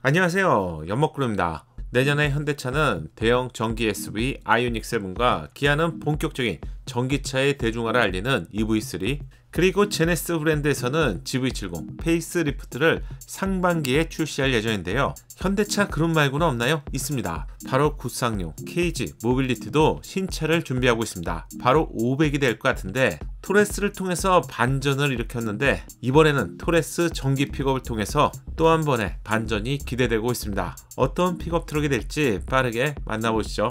안녕하세요, 연목그룹입니다. 내년에 현대차는 대형 전기 SUV 아이오닉 7과 기아는 본격적인 전기차의 대중화를 알리는 EV3, 그리고 제네시스 브랜드에서는 GV70 페이스리프트를 상반기에 출시할 예정인데요. 현대차 그룹 말고는 없나요? 있습니다. 바로 구상용 KG 모빌리티도 신차를 준비하고 있습니다. 바로 500이 될 것 같은데, 토레스를 통해서 반전을 일으켰는데 이번에는 토레스 전기 픽업을 통해서 또 한 번의 반전이 기대되고 있습니다. 어떤 픽업 트럭이 될지 빠르게 만나보시죠.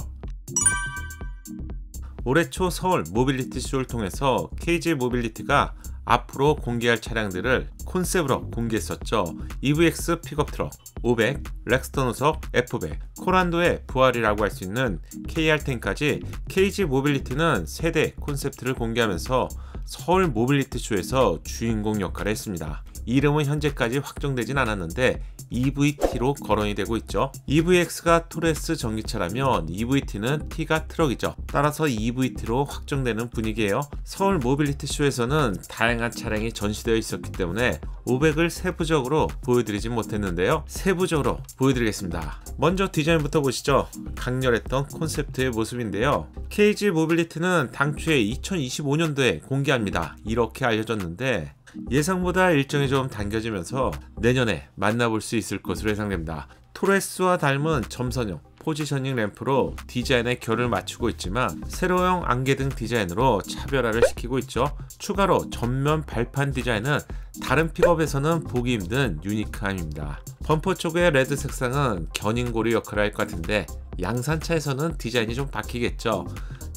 올해 초 서울 모빌리티 쇼를 통해서 KG 모빌리티가 앞으로 공개할 차량들을 콘셉트로 공개했었죠. EVX 픽업 트럭 500, 렉스턴 우석 F100, 코란도의 부활이라고 할 수 있는 KR10까지 KG 모빌리티는 세대 콘셉트를 공개하면서 서울 모빌리티 쇼에서 주인공 역할을 했습니다. 이름은 현재까지 확정되진 않았는데 EVT로 거론이 되고 있죠. EVX가 토레스 전기차라면 EVT는 T가 트럭이죠. 따라서 EVT로 확정되는 분위기예요. 서울 모빌리티 쇼에서는 다양한 차량이 전시되어 있었기 때문에 500을 세부적으로 보여드리진 못했는데요. 세부적으로 보여드리겠습니다. 먼저 디자인부터 보시죠. 강렬했던 콘셉트의 모습인데요. KG 모빌리티는 당초에 2025년도에 공개합니다. 이렇게 알려졌는데 예상보다 일정이 좀 당겨지면서 내년에 만나볼 수 있을 것으로 예상됩니다. 토레스와 닮은 점선형 포지셔닝 램프로 디자인의 결을 맞추고 있지만 세로형 안개등 디자인으로 차별화를 시키고 있죠. 추가로 전면 발판 디자인은 다른 픽업에서는 보기 힘든 유니크함입니다. 범퍼 쪽의 레드 색상은 견인고리 역할을 할 것 같은데 양산차에서는 디자인이 좀 바뀌겠죠.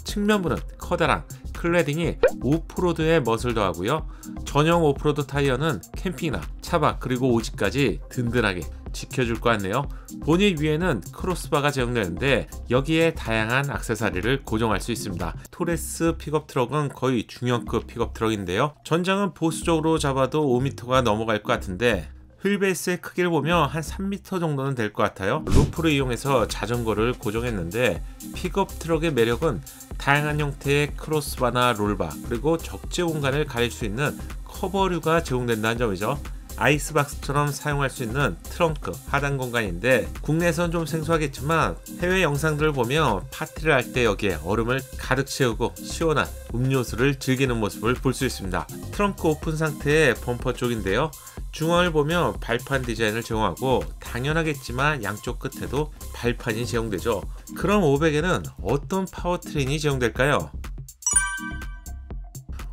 측면부는 커다란 클레딩이 오프로드에 멋을 더하고요. 전용 오프로드 타이어는 캠핑이나 차박 그리고 오지까지 든든하게 지켜줄 것 같네요. 보닛 위에는 크로스바가 제공되는데 여기에 다양한 액세서리를 고정할 수 있습니다. 토레스 픽업 트럭은 거의 중형급 픽업 트럭인데요. 전장은 보수적으로 잡아도 5m가 넘어갈 것 같은데 휠베이스의 크기를 보면 한 3m 정도는 될 것 같아요. 루프를 이용해서 자전거를 고정했는데 픽업 트럭의 매력은 다양한 형태의 크로스바나 롤바 그리고 적재 공간을 가릴 수 있는 커버류가 제공된다는 점이죠. 아이스박스처럼 사용할 수 있는 트렁크 하단 공간인데 국내에선 좀 생소하겠지만 해외 영상들을 보면 파티를 할 때 여기에 얼음을 가득 채우고 시원한 음료수를 즐기는 모습을 볼 수 있습니다. 트렁크 오픈 상태의 범퍼 쪽인데요. 중앙을 보면 발판 디자인을 제공하고 당연하겠지만 양쪽 끝에도 발판이 제공되죠. 그럼 500에는 어떤 파워트레인이 제공될까요?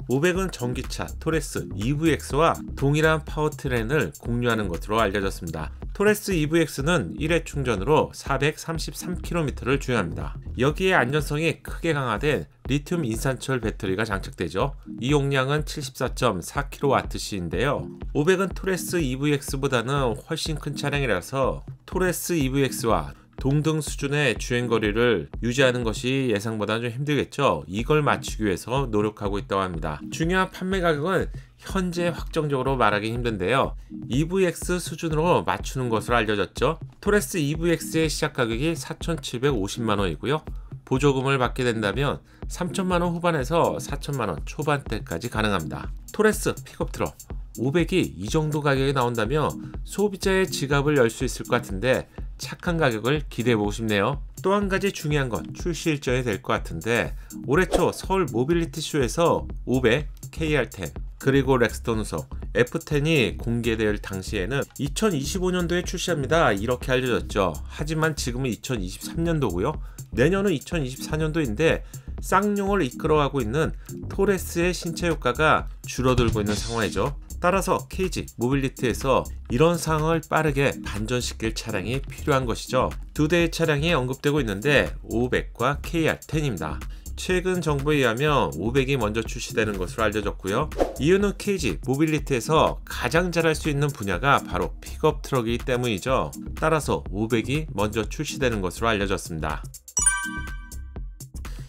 500은 전기차 토레스 EVX와 동일한 파워트레인을 공유하는 것으로 알려졌습니다. 토레스 EVX는 1회 충전으로 433km를 주행합니다. 여기에 안전성이 크게 강화된 리튬 인산철 배터리가 장착되죠. 이 용량은 74.4kWh인데요. 500은 토레스 EVX보다는 훨씬 큰 차량이라서 토레스 EVX와 동등 수준의 주행거리를 유지하는 것이 예상보다 좀 힘들겠죠. 이걸 맞추기 위해서 노력하고 있다고 합니다. 중요한 판매 가격은 현재 확정적으로 말하기 힘든데요. EVX 수준으로 맞추는 것으로 알려졌죠. 토레스 EVX의 시작 가격이 4,750만원이고요. 보조금을 받게 된다면 3천만원 후반에서 4천만원 초반대까지 가능합니다. 토레스 픽업 트럭 500이 이 정도 가격에 나온다면 소비자의 지갑을 열 수 있을 것 같은데 착한 가격을 기대해보고 싶네요. 또 한 가지 중요한 건 출시 일정이 될 것 같은데 올해 초 서울 모빌리티 쇼에서 500, KR10 그리고 렉스턴 우석 F10이 공개될 당시에는 2025년도에 출시합니다. 이렇게 알려졌죠. 하지만 지금은 2023년도고요. 내년은 2024년도인데 쌍용을 이끌어가고 있는 토레스의 신차 효과가 줄어들고 있는 상황이죠. 따라서 KG 모빌리티에서 이런 상황을 빠르게 반전시킬 차량이 필요한 것이죠. 두 대의 차량이 언급되고 있는데 500과 KR10입니다. 최근 정보에 의하면 500이 먼저 출시되는 것으로 알려졌고요. 이유는 KG 모빌리티에서 가장 잘할 수 있는 분야가 바로 픽업 트럭이기 때문이죠. 따라서 500이 먼저 출시되는 것으로 알려졌습니다.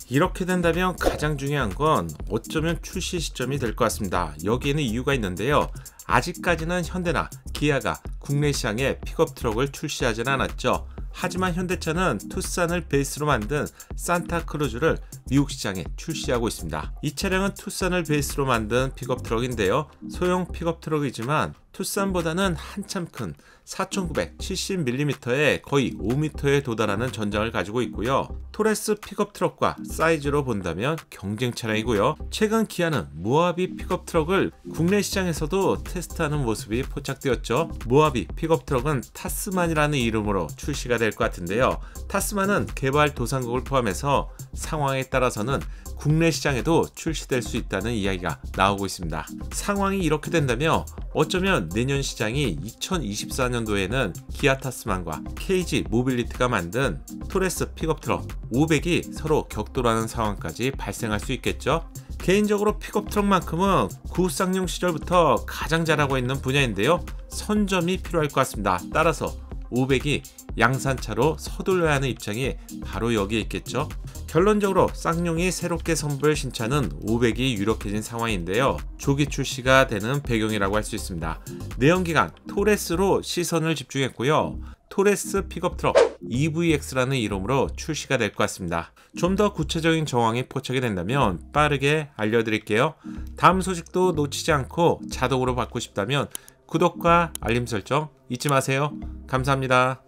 이렇게 된다면 가장 중요한 건 어쩌면 출시 시점이 될 것 같습니다. 여기에는 이유가 있는데요. 아직까지는 현대나 기아가 국내 시장에 픽업 트럭을 출시하지는 않았죠. 하지만 현대차는 투싼을 베이스로 만든 산타크루즈를 미국 시장에 출시하고 있습니다. 이 차량은 투싼을 베이스로 만든 픽업 트럭인데요. 소형 픽업 트럭이지만 투싼보다는 한참 큰 4970mm에 거의 5m에 도달하는 전장을 가지고 있고요. 토레스 픽업 트럭과 사이즈로 본다면 경쟁 차량이고요. 최근 기아는 모하비 픽업 트럭을 국내 시장에서도 테스트하는 모습이 포착되었죠. 모하비 픽업 트럭은 타스만이라는 이름으로 출시가 될 것 같은데요. 타스만은 개발 도상국을 포함해서 상황에 따라서는 국내 시장에도 출시될 수 있다는 이야기가 나오고 있습니다. 상황이 이렇게 된다면 어쩌면 내년 시장이 2024년도에는 기아 타스만과 KG 모빌리티가 만든 토레스 픽업 트럭 500이 서로 격돌하는 상황까지 발생할 수 있겠죠. 개인적으로 픽업 트럭만큼은 구쌍용 시절부터 가장 잘하고 있는 분야인데요. 선점이 필요할 것 같습니다. 따라서 500이 양산차로 서둘러야 하는 입장이 바로 여기에 있겠죠. 결론적으로 쌍용이 새롭게 선보일 신차는 500이 유력해진 상황인데요. 조기 출시가 되는 배경이라고 할 수 있습니다. 내연기관 토레스로 시선을 집중했고요. 토레스 픽업 트럭 EVX라는 이름으로 출시가 될 것 같습니다. 좀 더 구체적인 정황이 포착이 된다면 빠르게 알려드릴게요. 다음 소식도 놓치지 않고 자동으로 받고 싶다면 구독과 알림 설정 잊지 마세요. 감사합니다.